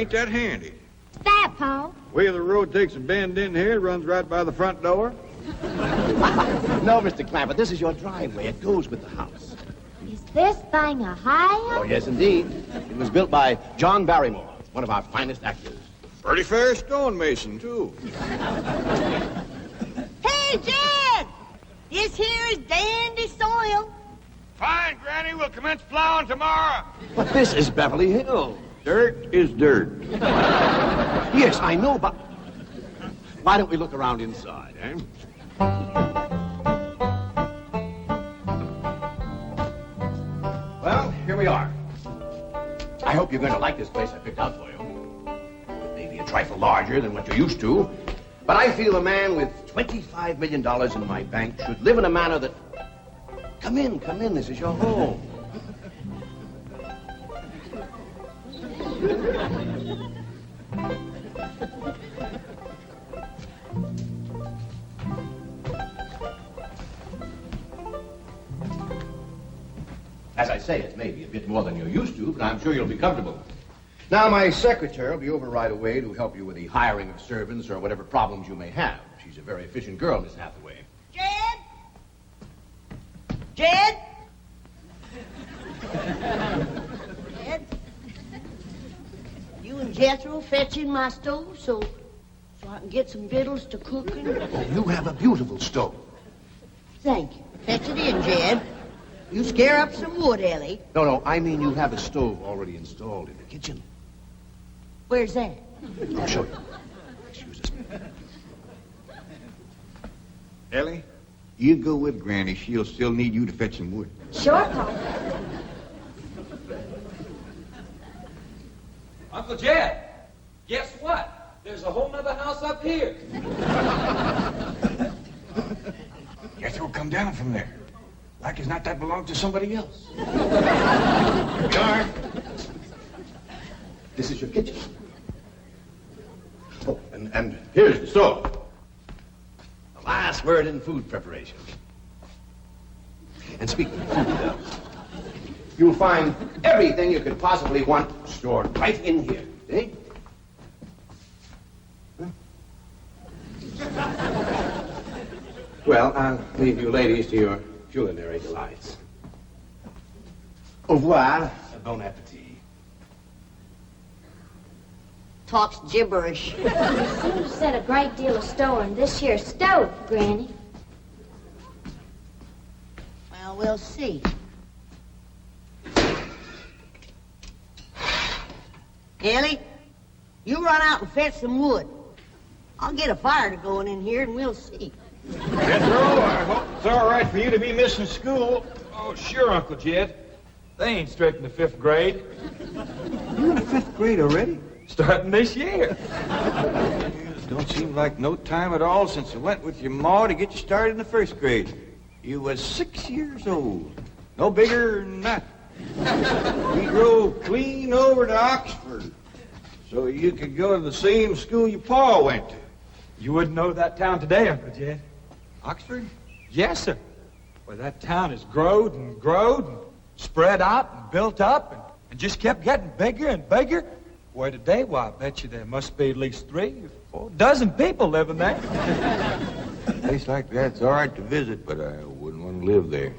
ain't that handy. What's that, Pa? Way the road takes a bend in here, runs right by the front door. No, Mr. Clampett, this is your driveway. It goes with the house. Is this thing a highway? Oh, yes, indeed. It was built by John Barrymore, one of our finest actors. Pretty fair stonemason, too. Hey, Jed! This here is dandy soil. Fine, Granny. We'll commence plowing tomorrow. But this is Beverly Hills. Dirt is dirt. Yes, I know, but why don't we look around inside, eh? Well, here we are. I hope you're going to like this place I picked out for you. It may be a trifle larger than what you're used to, but I feel a man with $25 million in my bank should live in a manner that... Come in, this is your home. As I say, it may be a bit more than you're used to, but I'm sure you'll be comfortable. Now, my secretary will be over right away to help you with the hiring of servants or whatever problems you may have. She's a very efficient girl, Miss Hathaway. Jed? Jed? Jed? You and Jethro fetching my stove so I can get some victuals to cook in? Oh, you have a beautiful stove. Thank you. Fetch it in, Jed. You scare up some wood, Ellie. No, I mean you have a stove already installed in the kitchen. Where's that? I'll show you. Excuse us. Ellie, you go with Granny. She'll still need you to fetch some wood. Sure, Pa. Uncle Jed, guess what? There's a whole nother house up here. Jethro, come down from there. Like as not that belongs to somebody else. Darn. This is your kitchen. Oh, and here's the stove. The last word in food preparation. And speaking of food, you'll find everything you could possibly want stored right in here. Eh? Huh? Well, I'll leave you ladies to your culinary delights. Au revoir, bon appetit. Talks gibberish. You seem to set a great deal of store in this here stove, Granny. Well, we'll see. Ellie, you run out and fetch some wood. I'll get a fire to going in here and we'll see. Jethro, I hope it's all right for you to be missing school. Oh, sure, Uncle Jed. They ain't straight in the 5th grade. You in the 5th grade already? Starting this year. It don't seem like no time at all since I went with your ma to get you started in the 1st grade. You was 6 years old. No bigger than that. We drove clean over to Oxford so you could go to the same school your pa went to. You wouldn't know that town today, Uncle Jed. Oxford? Yes, sir. Well, that town has growed and spread out and built up and just kept getting bigger and bigger. Where today, why, I bet you there must be at least 3 or 4 dozen people living there. A place like that's all right to visit, but I wouldn't want to live there.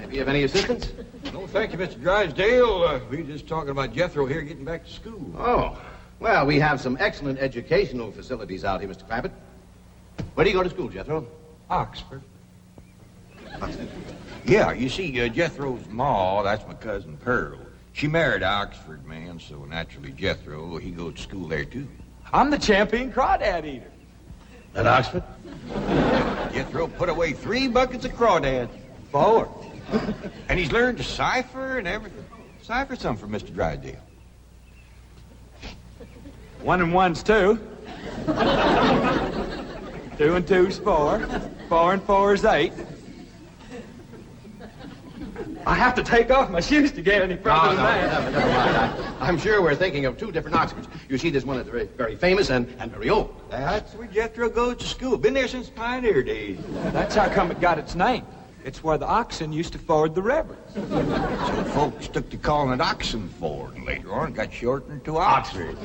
Do you have any assistance? No, thank you, Mr. Drysdale. We were just talking about Jethro here getting back to school. Oh, well, we have some excellent educational facilities out here, Mr. Clampett. Where do you go to school, Jethro? Oxford. Oxford. Yeah, you see, Jethro's ma, that's my cousin Pearl. She married an Oxford man, so naturally Jethro, he goes to school there, too. I'm the champion crawdad eater. At Oxford? Jethro put away 3 buckets of crawdads. 4. And he's learned to cipher and everything. Cipher some for Mr. Drysdale. 1 and 1's 2. 2 and 2's 4. 4 and 4's 8. I have to take off my shoes to get any further than that. Never mind. I'm sure we're thinking of 2 different Oxfords. You see, there's one that's very, very famous and very old. That's where Jethro goes to school. Been there since pioneer days. That's how come it got its name. It's where the oxen used to ford the river. So folks took to calling it Oxen Ford, and later on got shortened to Oxford.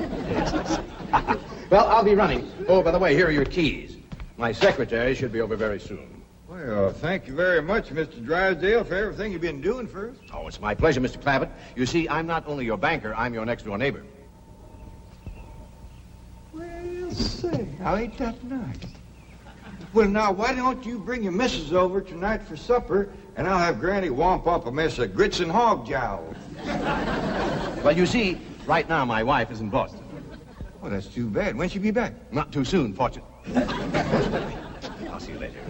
Well, I'll be running. Oh, by the way, here are your keys. My secretary should be over very soon. Well, thank you very much, Mr. Drysdale, for everything you've been doing for us. Oh, it's my pleasure, Mr. Clampett. You see, I'm not only your banker, I'm your next-door neighbor. Well, say, how ain't that nice? Well, now, why don't you bring your missus over tonight for supper, and I'll have Granny womp up a mess of grits and hog jowl. Well, you see, right now my wife is in Boston. Well, that's too bad. When'll she be back? Not too soon, fortunately. I'll see you later.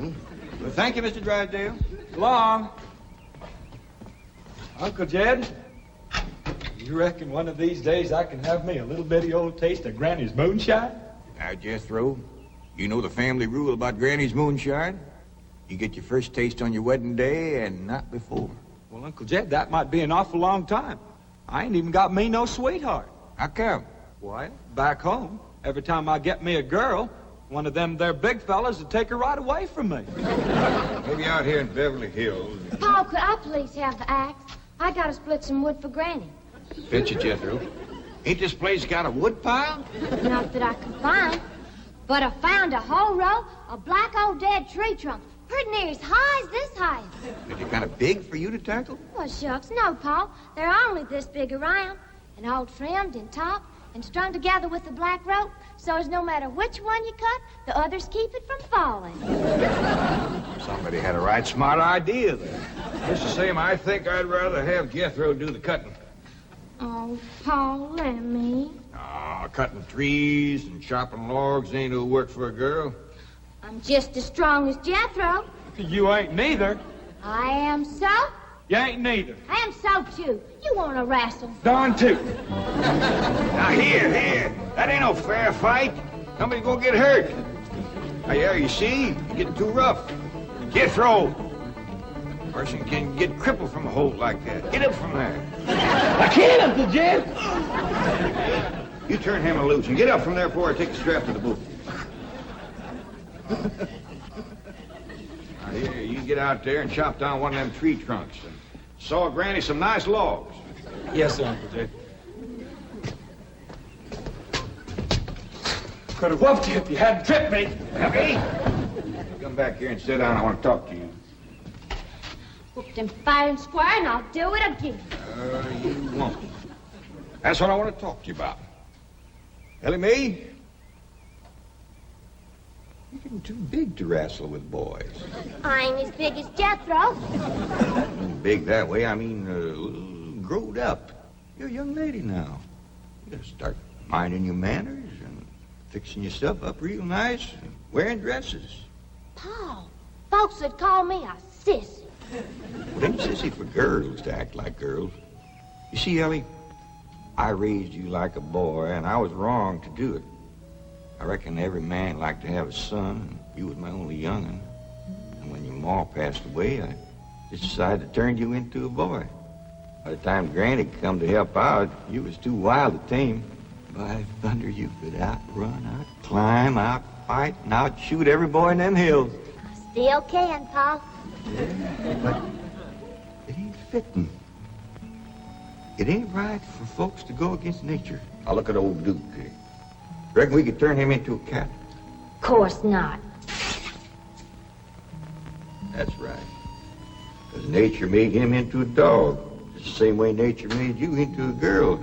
Well, thank you, Mr. Drysdale. So long. Uncle Jed, you reckon one of these days I can have me a little bitty old taste of Granny's moonshine? Now, Jethro, you know the family rule about Granny's moonshine? You get your first taste on your wedding day and not before. Well, Uncle Jed, that might be an awful long time. I ain't even got me no sweetheart. How come? Why, back home, every time I get me a girl, one of them there big fellas would take her right away from me. Maybe out here in Beverly Hills. Paul, could I please have the axe? I gotta split some wood for Granny. Fetch it, Jethro. Ain't this place got a wood pile? Not that I can find, but I found a whole row of black old dead tree trunks, pretty near as high as this house. Is it kind of big for you to tackle? Well, shucks, no, Paul. They're only this big around, and all trimmed and topped and strung together with the black rope, so as no matter which one you cut, the others keep it from falling. Somebody had a right smart idea there. Just the same, I think I'd rather have Jethro do the cutting. Oh, Paul, let me. Cutting trees and chopping logs ain't no work for a girl. I'm just as strong as Jethro. You ain't neither. I am so. You ain't neither. I am so, too. You want to wrestle? Darn too. Now, here. That ain't no fair fight. Somebody's gonna get hurt. Now, yeah, you see? You're getting too rough. Jethro. A person can get crippled from a hold like that. Get up from there. I can't, Uncle Jed. You turn him loose and get up from there before I take the strap to the boot. Now, here, you get out there and chop down one of them tree trunks and saw Granny some nice logs. Yes, sir, Uncle Jed. Could have whooped you if you hadn't tripped me. Hey, come back here and sit down. I want to talk to you. Whooped him fair and square, and I'll do it again. You won't. That's what I want to talk to you about. Elly May, you're getting too big to wrestle with boys. I ain't as big as Jethro. Big that way, I mean, growed up. You're a young lady now. You gotta start minding your manners and fixing yourself up real nice and wearing dresses. Paul, folks would call me a sissy. It ain't sissy for girls to act like girls. You see, Ellie, I raised you like a boy, and I was wrong to do it. I reckon every man liked to have a son, and you was my only young'un. And when your ma passed away, I just decided to turn you into a boy. By the time Granny come to help out, you was too wild to tame. By thunder, you could outrun, out-climb, out-fight, and out-shoot every boy in them hills. I still can, Paul. Yeah, but it ain't fitting. It ain't right for folks to go against nature. I'll look at old Duke here. Reckon we could turn him into a cat. Of course not. That's right. Because nature made him into a dog. It's the same way nature made you into a girl.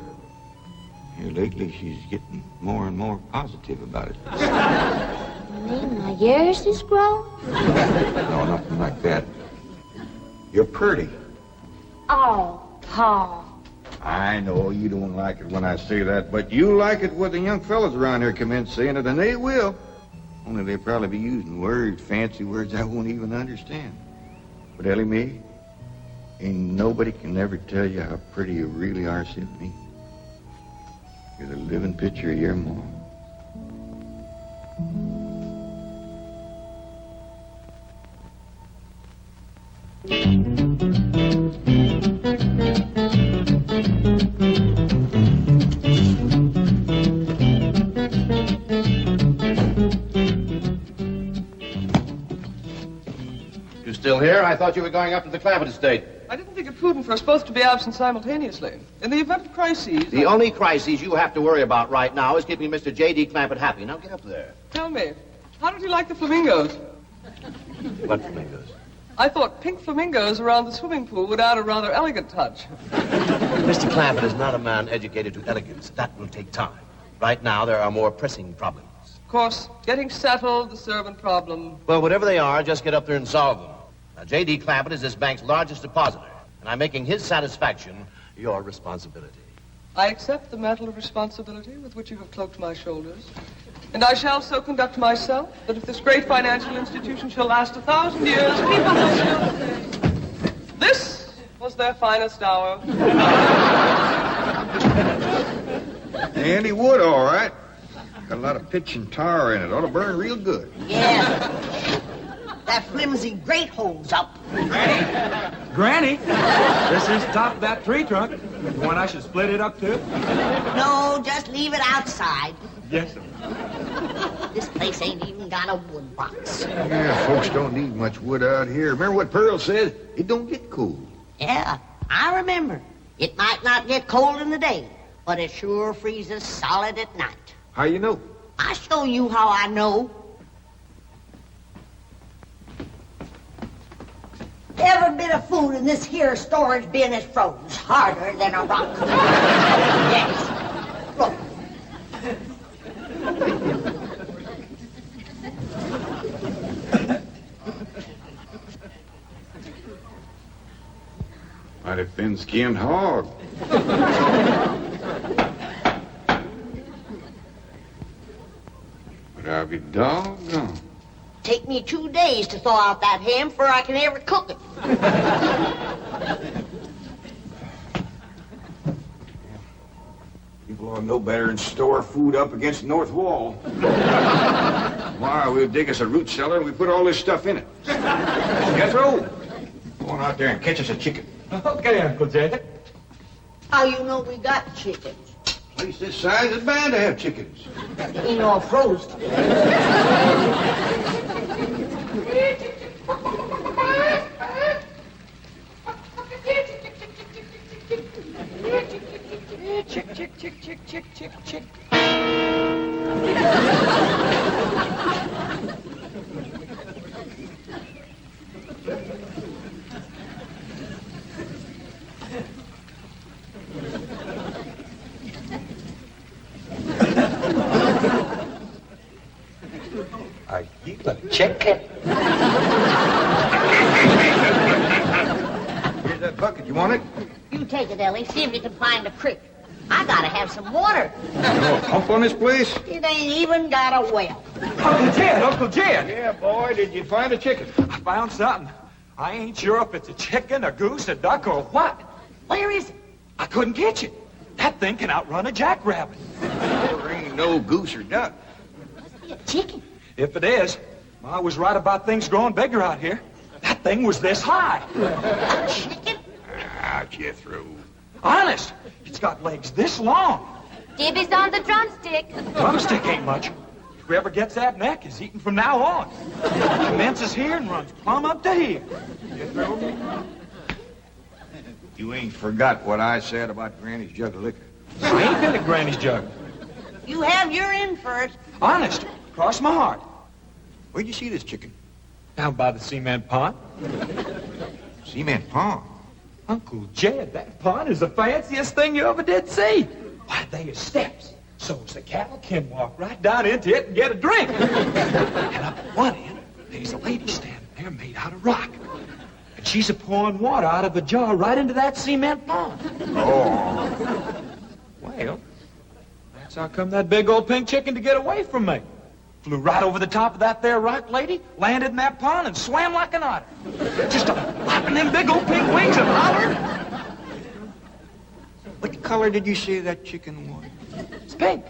Here lately, she's getting more and more positive about it. You mean my years is grown? No, nothing like that. You're pretty. Oh, Paul. I know you don't like it when I say that, but you like it when the young fellas around here come in saying it, and they will. Only they'll probably be using words, fancy words I won't even understand. But Elly May, ain't nobody can ever tell you how pretty you really are except me. You're the living picture of your mom. Still here? I thought you were going up to the Clampett estate. I didn't think it prudent for us both to be absent simultaneously. In the event of crises... The only crises you have to worry about right now is keeping Mr. J.D. Clampett happy. Now get up there. Tell me, how did you like the flamingos? What flamingos? I thought pink flamingos around the swimming pool would add a rather elegant touch. Mr. Clampett is not a man educated to elegance. That will take time. Right now, there are more pressing problems. Of course, getting settled, the servant problem. Well, whatever they are, just get up there and solve them. Now, J.D. Clampett is this bank's largest depositor, and I'm making his satisfaction your responsibility. I accept the mantle of responsibility with which you have cloaked my shoulders. And I shall so conduct myself that if this great financial institution shall last 1,000 years, people will still say, this was their finest hour. Handy wood, all right. Got a lot of pitch and tar in it. Ought to burn real good. Yeah. That flimsy grate holds up. Granny, this is the top of that tree trunk. You want I should split it up, too? No, just leave it outside. Yes, sir. This place ain't even got a wood box. Yeah, folks don't need much wood out here. Remember what Pearl said? It don't get cold. Yeah, I remember. It might not get cold in the day, but it sure freezes solid at night. How you know? I'll show you how I know. Every bit of food in this here storage bin is froze harder than a rock. Yes. Look. Mighty thin-skinned hog. But I'll be doggone. Take me 2 days to thaw out that ham before I can ever cook it. People ought to know better than store food up against the north wall. Tomorrow we'll dig us a root cellar and we put all this stuff in it. Jethro, go on out there and catch us a chicken. Okay, Uncle Jay. How you know we got chickens? Place this size is bound to have chickens. Ain't all froze. Chick, chick, chick, chick, chick, chick, chick. Are you a chicken? Here's that bucket. You want it? You take it, Ellie. See if you can find a creek. I gotta have some water. You know a pump on this place? It ain't even got a well. Uncle Jed, Uncle Jed. Yeah, boy. Did you find a chicken? I found something. I ain't sure if it's a chicken, a goose, a duck, or what. Where is it? I couldn't catch it. That thing can outrun a jackrabbit. There ain't no goose or duck. Must be a chicken. If it is, I was right about things growing bigger out here. That thing was this high. A chicken? Ah, Jethro. Honest, it's got legs this long. Dibby's on the drumstick. Drumstick ain't much. Whoever gets that neck is eaten from now on. It commences here and runs plumb up to here. You ain't forgot what I said about Granny's jug of liquor. I ain't been to Granny's jug. You have your in first. Honest, cross my heart. Where'd you see this chicken? Down by the cement pond. Cement pond. Uncle Jed, that pond is the fanciest thing you ever did see. Why, they are steps, so's the cattle can walk right down into it and get a drink. And up at one end, there's a lady standing there made out of rock. And she's a-pouring water out of a jar right into that cement pond. Oh. Well, that's how come that big old pink chicken to get away from me. Flew right over the top of that there rock lady, landed in that pond, and swam like an otter. Just flapping them big old pink wings and hollered. What color did you say that chicken was? It's pink.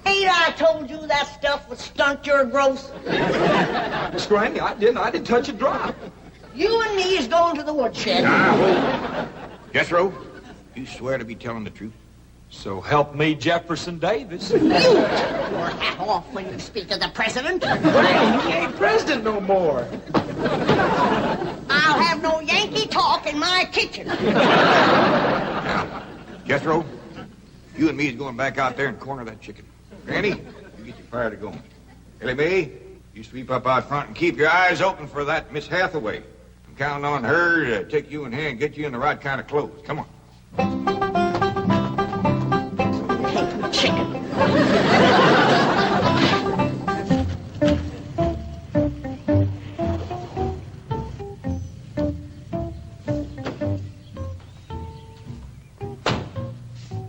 Ain't I told you that stuff would stunt your growth? Miss Granny, I didn't touch a drop. You and me is going to the woodshed. Jethro, you swear to be telling the truth? So help me, Jefferson Davis. You take your hat off when you speak of the president. He ain't president no more. I'll have no Yankee talk in my kitchen. Now, Jethro, you and me is going back out there and corner that chicken. Granny, you get your fire to going. Elly May, you sweep up out front and keep your eyes open for that Miss Hathaway. I'm counting on her to take you in hand and get you in the right kind of clothes. Come on. Chicken.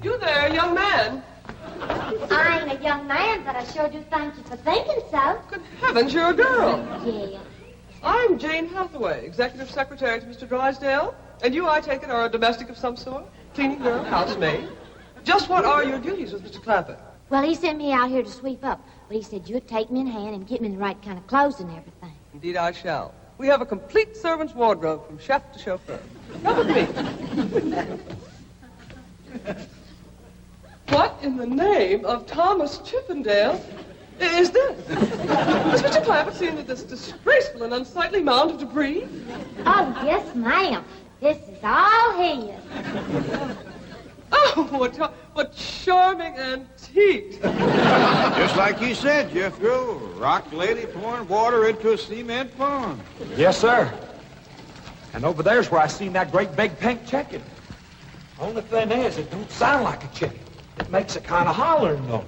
You there, young man? I ain't a young man, but I sure do thank you for thinking so. Good heavens, you're a girl. Yeah. I'm Jane Hathaway, executive secretary to Mr. Drysdale. And you, I take it, are a domestic of some sort? Cleaning girl, housemaid? Just what are your duties with Mr. Clampett? Well, he sent me out here to sweep up, but he said you'd take me in hand and get me in the right kind of clothes and everything. Indeed, I shall. We have a complete servant's wardrobe from chef to chauffeur. Come with me. What in the name of Thomas Chippendale is this? Has Mr. Clampett seen this disgraceful and unsightly mound of debris? Oh, yes, ma'am. This is all his. Oh, what charming antiques. Just like you said, Jethro. Rock lady pouring water into a cement pond. Yes, sir. And over there's where I seen that great big pink chicken. Only thing is, it don't sound like a chicken. It makes a kind of hollering noise.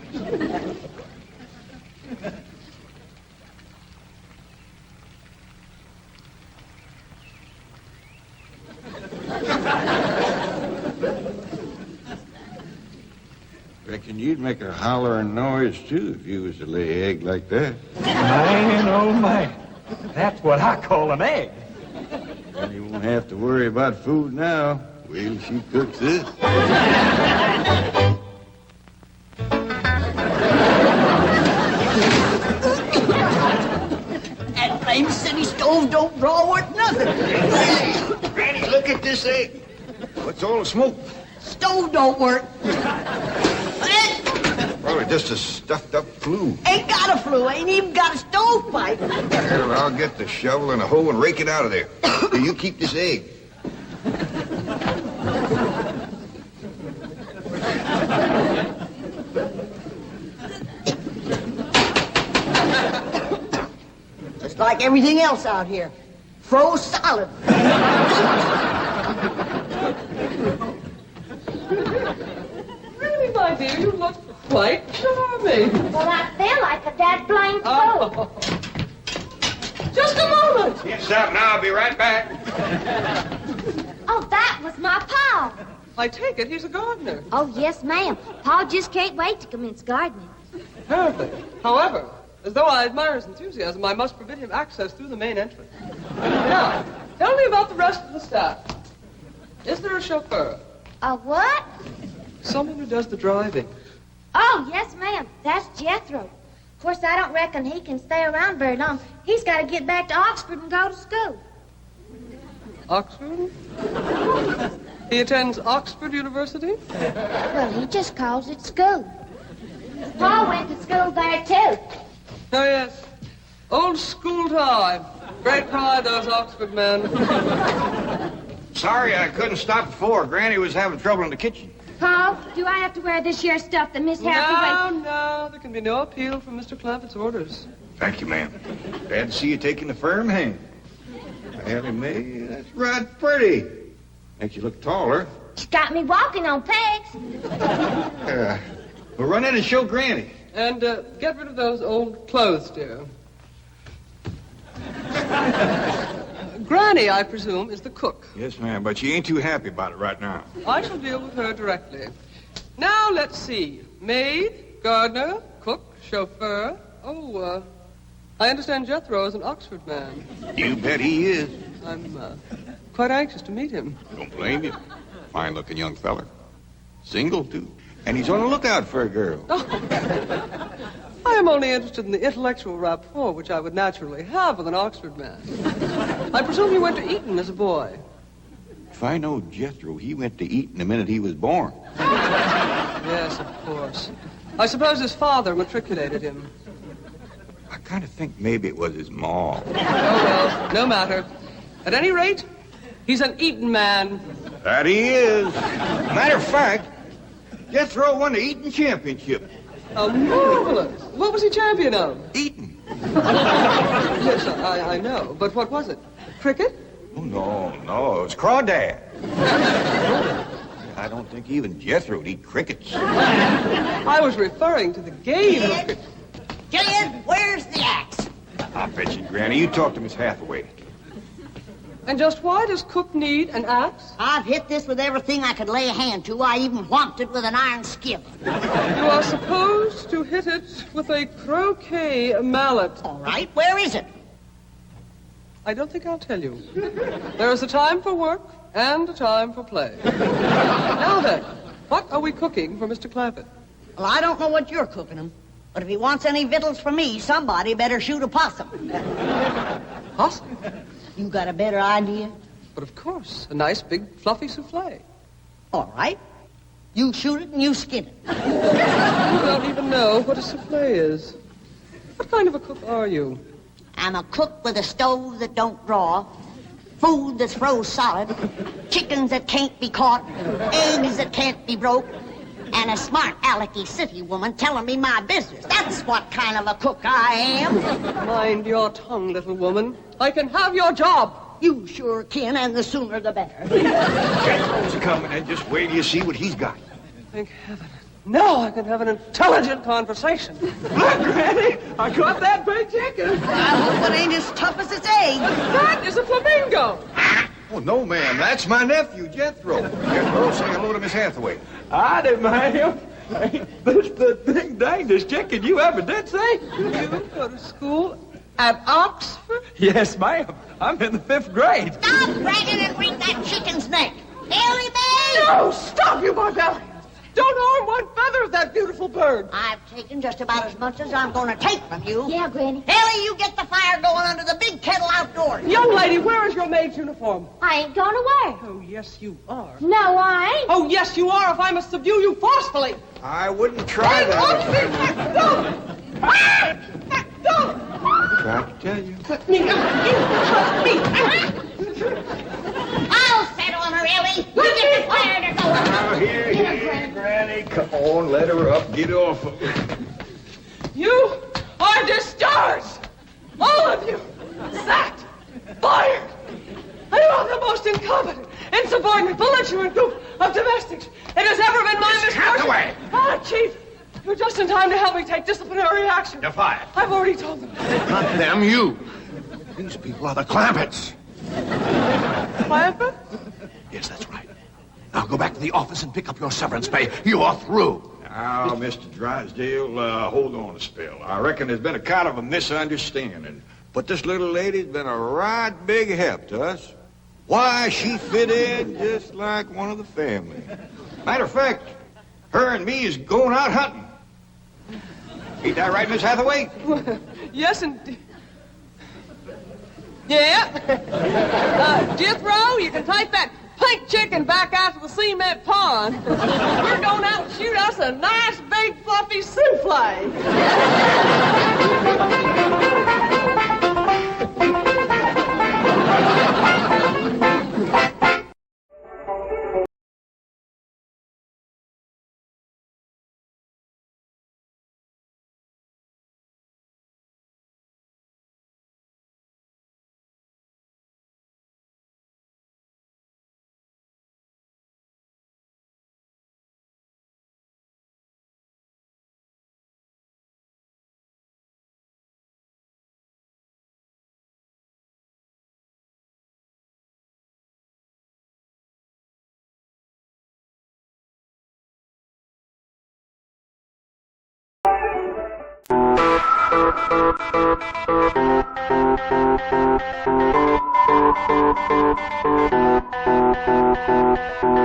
Reckon you'd make a hollering noise, too, if you was to lay an egg like that. Man, oh, man. That's what I call an egg. And you won't have to worry about food now. Wait till she cooks this. That blame city stove don't draw worth nothing. Granny, look at this egg. What's all the smoke? Stove don't work. Probably just a stuffed-up flue. Ain't got a flue, ain't even got a stovepipe. Well, I'll get the shovel and a hoe and rake it out of there. You keep this egg. Just like everything else out here. Froze solid. Really, my dear, you look quite charming. Well, I feel like a dad blamed fool. Oh. Just a moment. You stop now. I'll be right back. Oh, that was my pa. I take it he's a gardener. Oh, yes, ma'am. Pa just can't wait to commence gardening. Apparently. However, as though I admire his enthusiasm, I must forbid him access through the main entrance. Now, tell me about the rest of the staff. Is there a chauffeur? A what? Someone who does the driving. Oh, yes, ma'am. That's Jethro. Of course, I don't reckon he can stay around very long. He's got to get back to Oxford and go to school. Oxford? He attends Oxford University? Well, he just calls it school. Pa went to school there, too. Oh, yes. Old school time. Great pride, those Oxford men. Sorry I couldn't stop before. Granny was having trouble in the kitchen. Pa, do I have to wear this here stuff that Miss Hathaway... No, there can be no appeal from Mr. Clampett's orders. Thank you, ma'am. Glad to see you taking a firm hand. Elly May, that's right pretty. Makes you look taller. She's got me walking on pegs. We'll run in and show Granny. And get rid of those old clothes, dear. Granny, I presume, is the cook. Yes, ma'am, but she ain't too happy about it right now. I shall deal with her directly. Now, let's see. Maid, gardener, cook, chauffeur. Oh, I understand Jethro is an Oxford man. You bet he is. I'm quite anxious to meet him. Don't blame you. Fine-looking young feller. Single, too. And he's on the lookout for a girl. I am only interested in the intellectual rapport which I would naturally have with an Oxford man. I presume you went to Eton as a boy. If I know Jethro, he went to Eton the minute he was born. Yes, of course. I suppose his father matriculated him. I kind of think maybe it was his ma. Oh, well, no matter. At any rate, he's an eating man. That he is. Matter of fact, Jethro won the eating championship. Oh, marvelous. What was he champion of? Eating. Yes, I know. But what was it? Cricket? Oh, no, it was crawdad. I don't think even Jethro would eat crickets. I was referring to the game of cricket. Jillian, where's the axe? I bet you, Granny, you talk to Miss Hathaway. And just why does Cook need an axe? I've hit this with everything I could lay a hand to. I even whomped it with an iron skillet. You are supposed to hit it with a croquet mallet. All right, where is it? I don't think I'll tell you. There is a time for work and a time for play. Now then, what are we cooking for Mr. Clampett? Well, I don't know what you're cooking him, but if he wants any victuals from me, somebody better shoot a possum. Possum? You got a better idea? But of course, a nice big fluffy souffle. All right. You shoot it and you skin it. You don't even know what a souffle is. What kind of a cook are you? I'm a cook with a stove that don't draw, food that's froze solid, chickens that can't be caught, eggs that can't be broke, and a smart alecky city woman telling me my business. That's what kind of a cook I am. Mind your tongue, little woman. I can have your job. You sure can, and the sooner the better. Jethro's coming, and just wait till you see what he's got. Thank heaven. Now I can have an intelligent conversation. Look, Granny, I caught that big chicken. I hope it ain't as tough as its egg. That is a flamingo. Oh, no, ma'am. That's my nephew, Jethro. Jethro, say hello to Miss Hathaway. Howdy, ma'am. Ain't this the ding dangest chicken you ever did see? You go to school at Oxford? Yes, ma'am. I'm in the 5th grade. Stop bragging and wring that chicken's neck. Elly May! No, stop, you barbarian. Don't harm one feather of that beautiful bird. I've taken just about as much as I'm going to take from you. Yeah, Granny. Elly, you get the fire going under the big kettle outdoors. Young lady, where is your maid's uniform? I ain't going away. Oh, yes, you are. No, I ain't. Oh, yes, you are, if I must subdue you forcefully. I wouldn't try Hang on to that. me. Don't. Don't. Tried to tell you. Let me out. You trust me. I'll settle on her, Elly. You get the fire to go. Now, here, Granny. Come on, let her up. Get off of her. You are discharged. All of you. Sacked. Fired. And you are the most incompetent, insubordinate, belligerent group of domestics it has ever been my misfortune. Hathaway! Ah, Chief. You're just in time to help me take disciplinary action. You're fired. I've already told them. Not them, you. These people are the Clampetts. Clampett? Yes, that's right. Now go back to the office and pick up your severance pay. You're through. Now, Mr. Drysdale, hold on a spell. I reckon there's been a kind of a misunderstanding. But this little lady's been a right big help to us. Why, she fit in just like one of the family. Matter of fact, her and me is going out hunting. Ain't that right, Miss Hathaway? Yes, indeed. Yeah. Jethro, you can take that pink chicken back out to the cement pond. We're going out and shoot us a nice big fluffy souffle.